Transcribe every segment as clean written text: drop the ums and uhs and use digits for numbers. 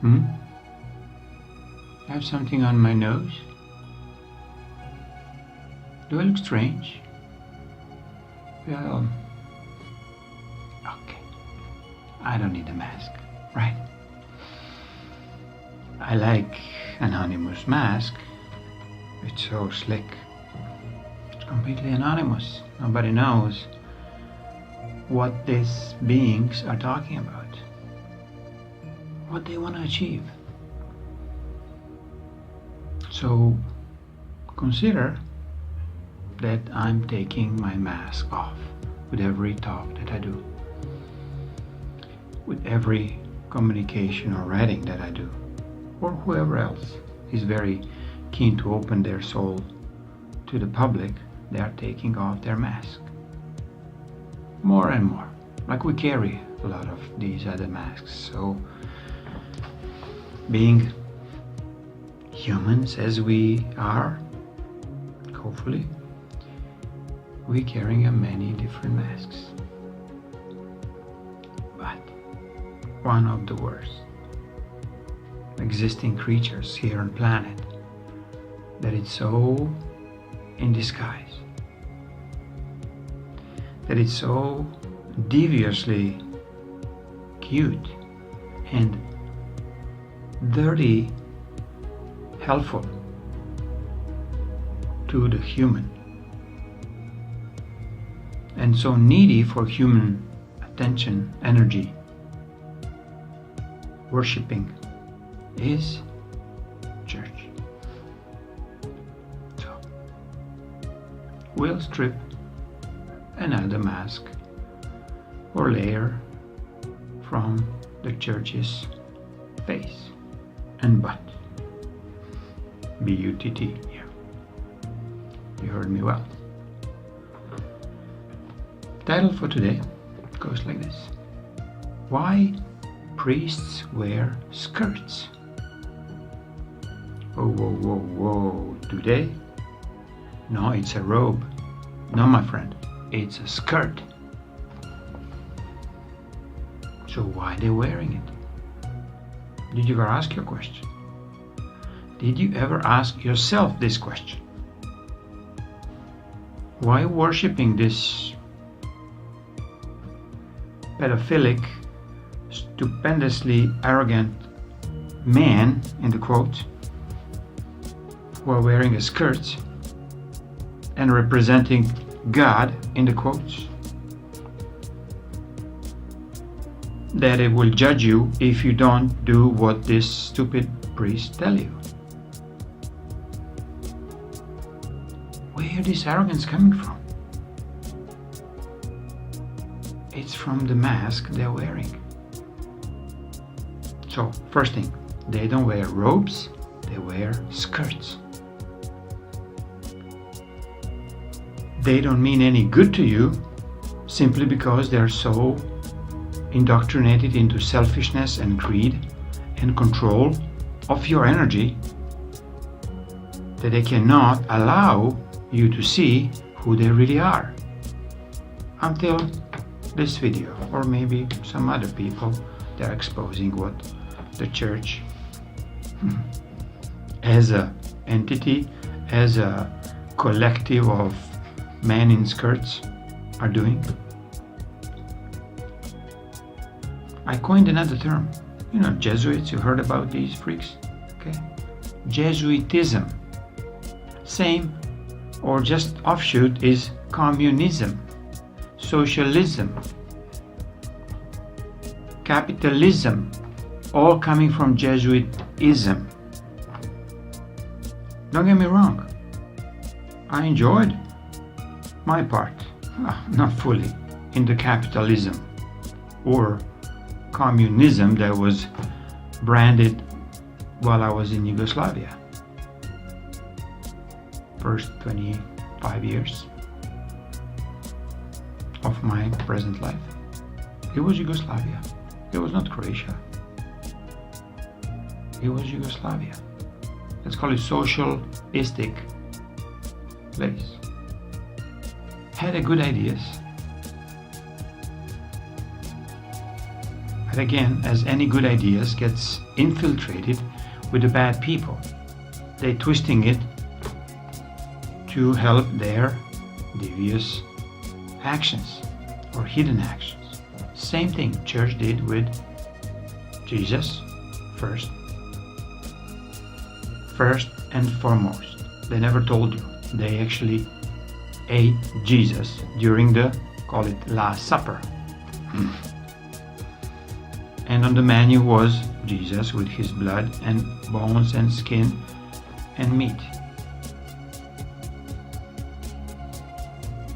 I have something on my nose. Do I look strange? Well, okay. I don't need a mask, right? I like anonymous mask. It's so slick. It's completely anonymous. Nobody knows what these beings are talking about, what they want to achieve. So consider that I'm taking my mask off with every talk that I do, with every communication or writing that I do, or whoever else is very keen to open their soul to the public. They are taking off their mask more and more, like we carry a lot of these other masks. So being humans as we are, hopefully we're carrying many different masks, but one of the worst existing creatures here on planet that it's so in disguise, that it's so deviously cute and dirty helpful to the human, and so needy for human attention, energy, worshipping, is church. So we'll strip another mask or layer from the church's face and butt. B-U-T-T, yeah. You heard me well. Title for today goes like this: Why priests wear skirts? Oh, whoa, whoa, whoa. Do they? No, it's a robe. No, my friend, it's a skirt. So why are they wearing it? Did you ever ask your question? Did you ever ask yourself this question? Why worshipping this pedophilic, stupendously arrogant man, in the quotes, who are wearing a skirt and representing God, in the quotes, that it will judge you if you don't do what this stupid priest tell you? Where is this arrogance coming from? It's from the mask they're wearing. So, first thing, they don't wear robes, they wear skirts. They don't mean any good to you simply because they're so indoctrinated into selfishness and greed and control of your energy that they cannot allow you to see who they really are until this video, or maybe some other people. They're exposing what the church as a entity, as a collective of men in skirts are doing. I coined another term. You know, Jesuits, you heard about these freaks? Okay. Jesuitism. Same or just offshoot is communism, socialism, capitalism, all coming from Jesuitism. Don't get me wrong, I enjoyed my part, not fully, in the capitalism or communism that was branded while I was in Yugoslavia. First 25 years of my present life, it was Yugoslavia. It was not Croatia. It was Yugoslavia. Let's call it socialistic place. Had a good ideas. But again, as any good ideas gets infiltrated with the bad people, they're twisting it to help their devious actions or hidden actions. Same thing church did with Jesus first and foremost. They never told you. They actually ate Jesus during the, call it, Last Supper. And on the menu was Jesus with his blood and bones and skin and meat.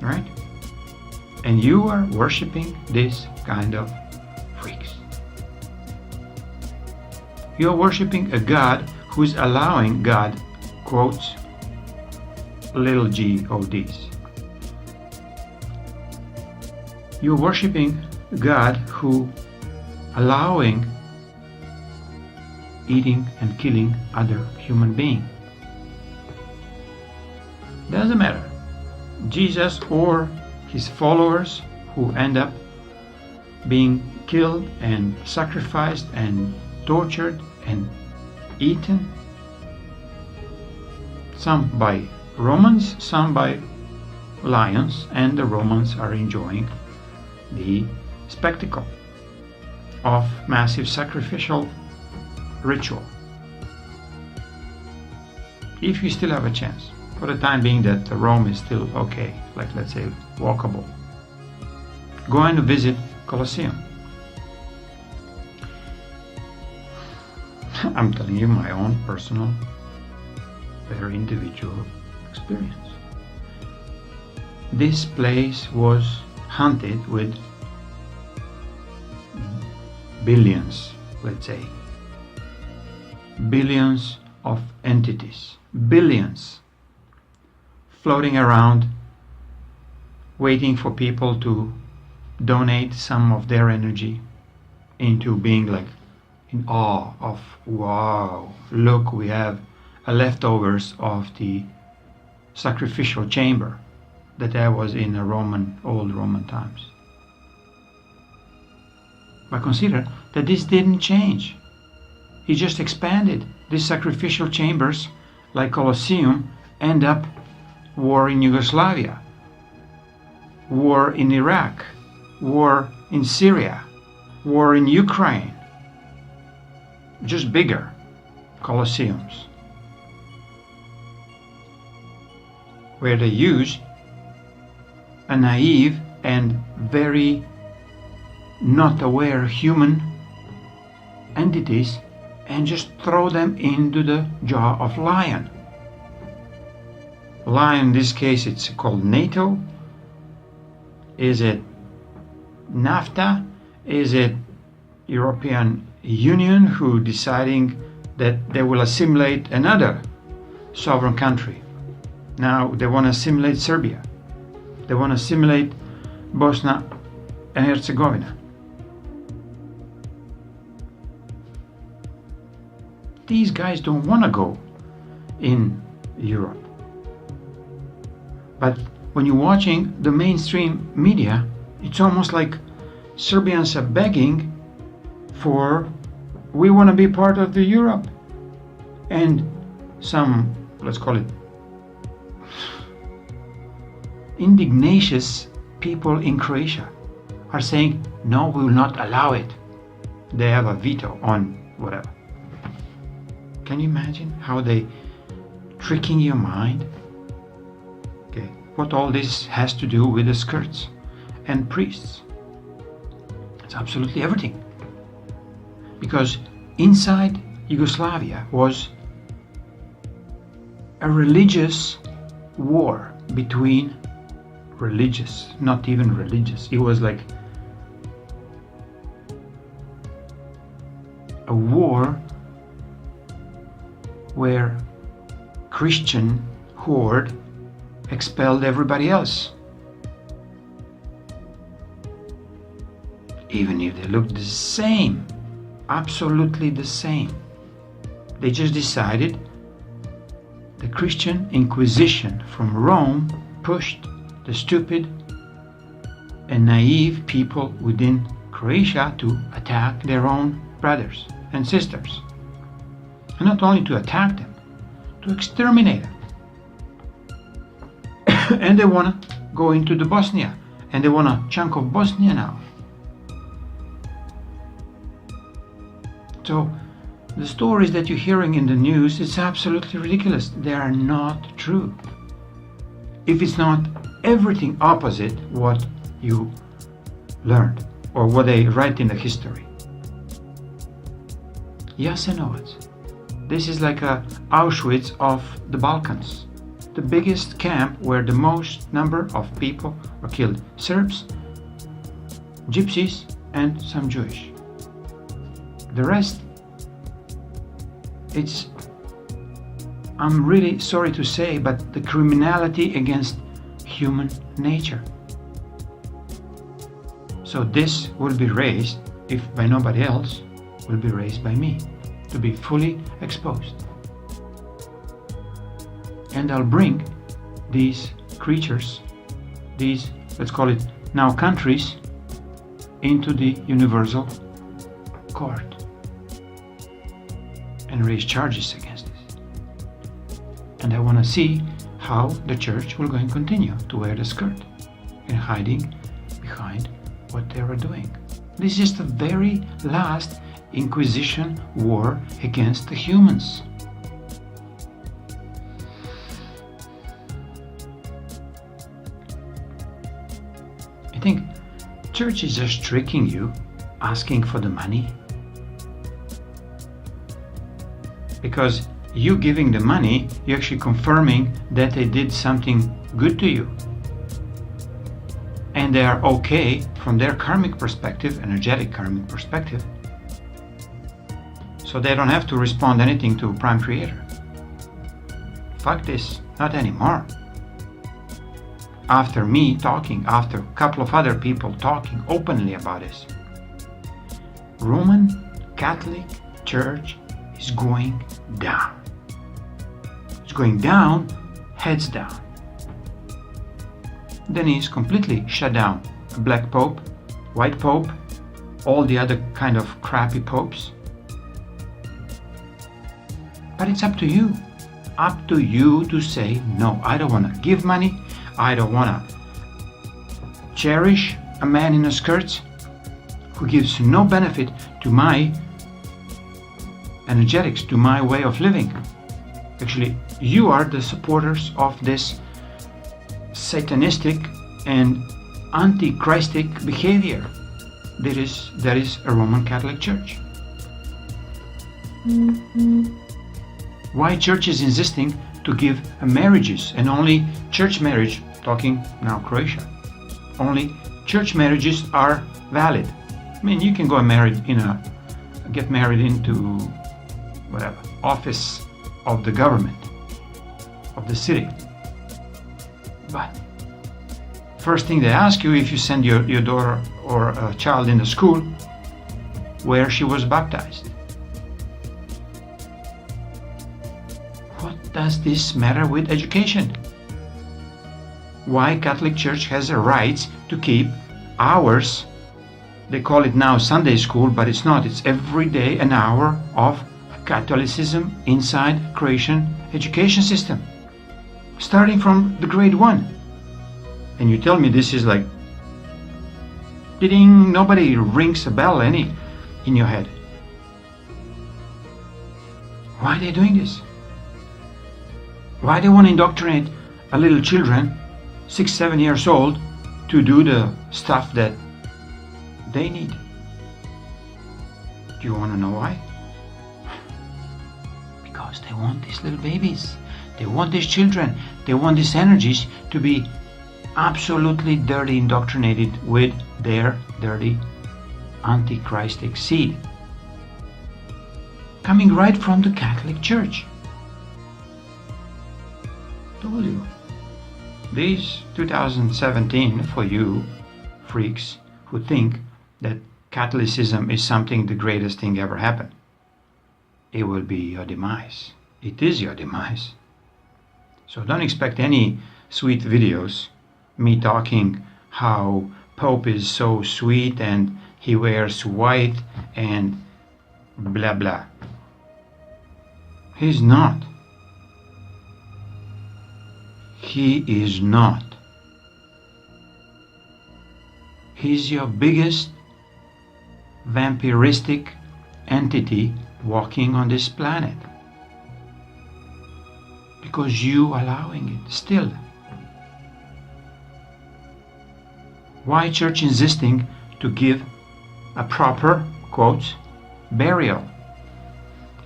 Right? And you are worshipping this kind of freaks. You are worshipping a God who's allowing God, quotes, little G-O-Ds. You're worshipping God who allowing eating and killing other human beings. Doesn't matter. Jesus or his followers who end up being killed and sacrificed and tortured and eaten, some by Romans, some by lions, and the Romans are enjoying the spectacle of massive sacrificial ritual. If you still have a chance, for the time being that Rome is still okay, like let's say walkable, go and visit Colosseum. I'm telling you my own personal, very individual experience. This place was haunted with billions, let's say, billions of entities, billions floating around, waiting for people to donate some of their energy into being like in awe of, wow, look, we have leftovers of the sacrificial chamber that there was in the old Roman times. But consider that this didn't change. He just expanded. These sacrificial chambers, like Colosseum, end up war in Yugoslavia, war in Iraq, war in Syria, war in Ukraine. Just bigger Colosseums, where they use a naive and very not aware human entities and just throw them into the jaw of lion. Lion, in this case, it's called NATO. Is it NAFTA? Is it European Union who deciding that they will assimilate another sovereign country? Now they want to assimilate Serbia. They want to assimilate Bosnia and Herzegovina. These guys don't want to go in Europe. But when you're watching the mainstream media, it's almost like Serbians are begging for, we want to be part of the Europe. And some, let's call it, indignatious people in Croatia are saying, no, we will not allow it. They have a veto on whatever. Can you imagine how they tricking your mind? Okay, what all this has to do with the skirts and priests? It's absolutely everything. Because inside Yugoslavia was a religious war between religious, not even religious. It was like a war where Christian horde expelled everybody else. Even if they looked the same, absolutely the same. They just decided the Christian Inquisition from Rome pushed the stupid and naive people within Croatia to attack their own brothers and sisters. And not only to attack them, to exterminate them. And they want to go into the Bosnia, and they want a chunk of Bosnia now. So the stories that you're hearing in the news, it's absolutely ridiculous. They are not true. If it's not everything opposite what you learned or what they write in the history. Jasenovac. This is like a Auschwitz of the Balkans. The biggest camp where the most number of people were killed. Serbs, Gypsies, and some Jewish. The rest, I'm really sorry to say, but the criminality against human nature. So this will be raised, if by nobody else, will be raised by me, to be fully exposed. And I'll bring these creatures, these, let's call it now countries, into the universal court and raise charges against this. And I want to see how the church will going to continue to wear the skirt and hiding behind what they were doing. This is the very last Inquisition war against the humans. I think church is just tricking you, asking for the money. Because you giving the money, you're actually confirming that they did something good to you. And they are okay from their karmic perspective, energetic karmic perspective. So they don't have to respond anything to Prime Creator. Fuck this, not anymore. After me talking, after a couple of other people talking openly about this, Roman Catholic Church is going down. It's going down, heads down. Then he's completely shut down. A black pope, white pope, all the other kind of crappy popes. But it's up to you. Up to you to say, no, I don't want to give money. I don't want to cherish a man in a skirt who gives no benefit to my energetics, to my way of living. Actually, you are the supporters of this satanistic and anti-Christic behavior that is a Roman Catholic Church. Why church is insisting to give marriages, and only church marriage, talking now Croatia, only church marriages are valid. I mean, you can go and get married into whatever office of the government, of the city. But first thing they ask you, if you send your daughter or a child in the school, where she was baptized. What does this matter with education? Why Catholic Church has a right to keep hours, they call it now Sunday school, but it's not, it's every day an hour of Catholicism inside Croatian education system, starting from the grade 1. And you tell me this is like, ding, nobody rings a bell any in your head. Why are they doing this? Why they want to indoctrinate a little children, 6-7 years old, to do the stuff that they need? Do you want to know why? Because they want these little babies. They want these children. They want these energies to be absolutely dirty, indoctrinated with their dirty anti-Christic seed. Coming right from the Catholic Church. Told you. This 2017, for you freaks who think that Catholicism is something the greatest thing ever happened, it will be your demise. It is your demise. So don't expect any sweet videos, me talking how Pope is so sweet and he wears white and blah blah. He's not. He is not. He's your biggest vampiristic entity walking on this planet. Because you allowing it still. Why church insisting to give a proper, quotes, burial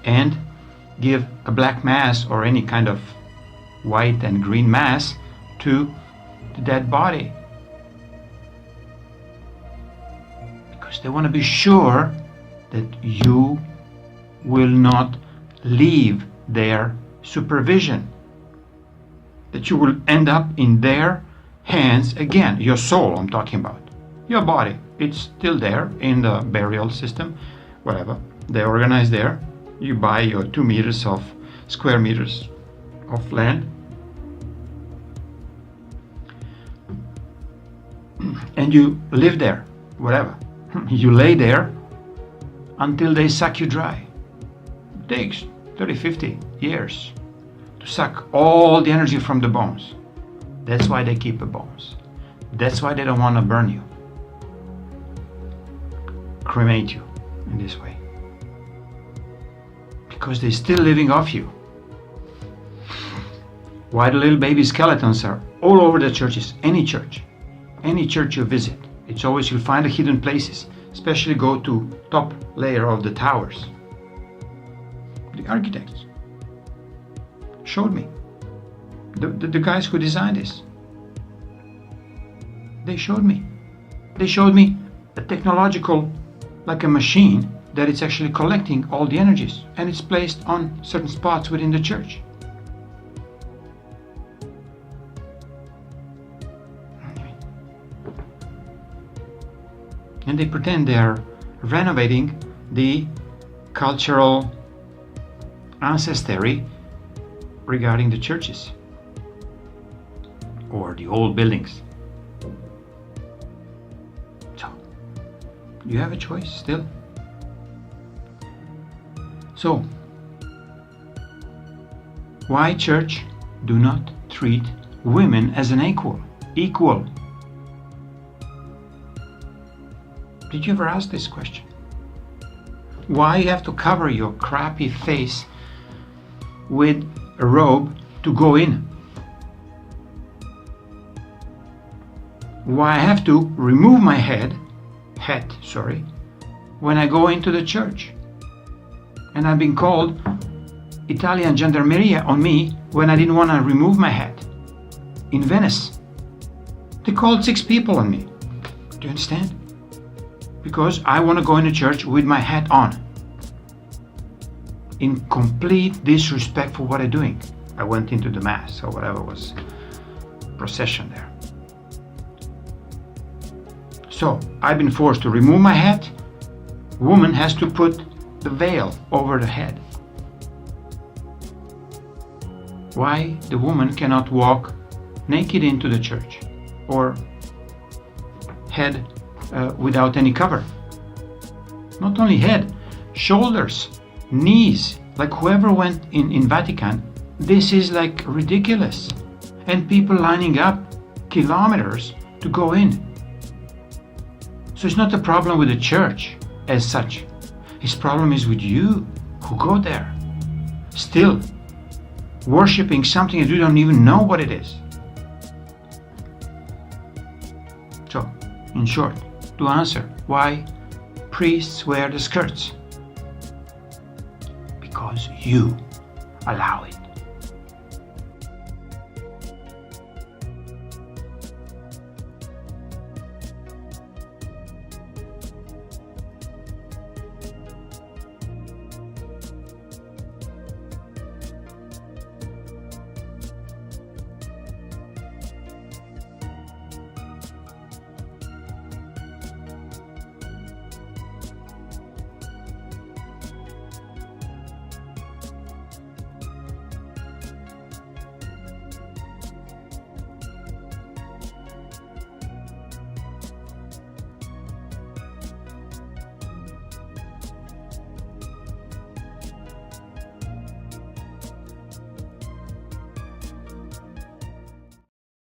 and give a black mass or any kind of white and green mass to the dead body? Because they want to be sure that you will not leave their supervision, that you will end up in their hands again. Your soul, I'm talking about. Your body, it's still there in the burial system, whatever. They organize there. You buy your 2 meters of square meters of land, and you live there, whatever. You lay there until they suck you dry. It takes 30, 50 years to suck all the energy from the bones. That's why they keep the bones. That's why they don't want to burn you, cremate you in this way. Because they're still living off you. Why the little baby skeletons are all over the churches, any church you visit. It's always, you'll find the hidden places, especially go to top layer of the towers. The architects showed me, the guys who designed this, they showed me a technological, like a machine, that it's actually collecting all the energies, and it's placed on certain spots within the church. And they pretend they're renovating the cultural ancestry regarding the churches or the old buildings. So, you have a choice still. So, why church do not treat women as an equal? Did you ever ask this question? Why you have to cover your crappy face with a robe to go in? Why I have to remove my hat, when I go into the church? And I've been called Italian gendarmeria on me when I didn't want to remove my hat. In Venice, they called 6 people on me. Do you understand? Because I want to go into church with my hat on. In complete disrespect for what I'm doing. I went into the mass or whatever was procession there. So I've been forced to remove my hat. Woman has to put the veil over the head. Why the woman cannot walk naked into the church or head without any cover? Not only head, shoulders, knees, like whoever went in Vatican, this is like ridiculous. And people lining up kilometers to go in. So it's not a problem with the church as such. His problem is with you who go there, still worshipping something that you don't even know what it is. So, in short, to answer why priests wear the skirts, because you allow it.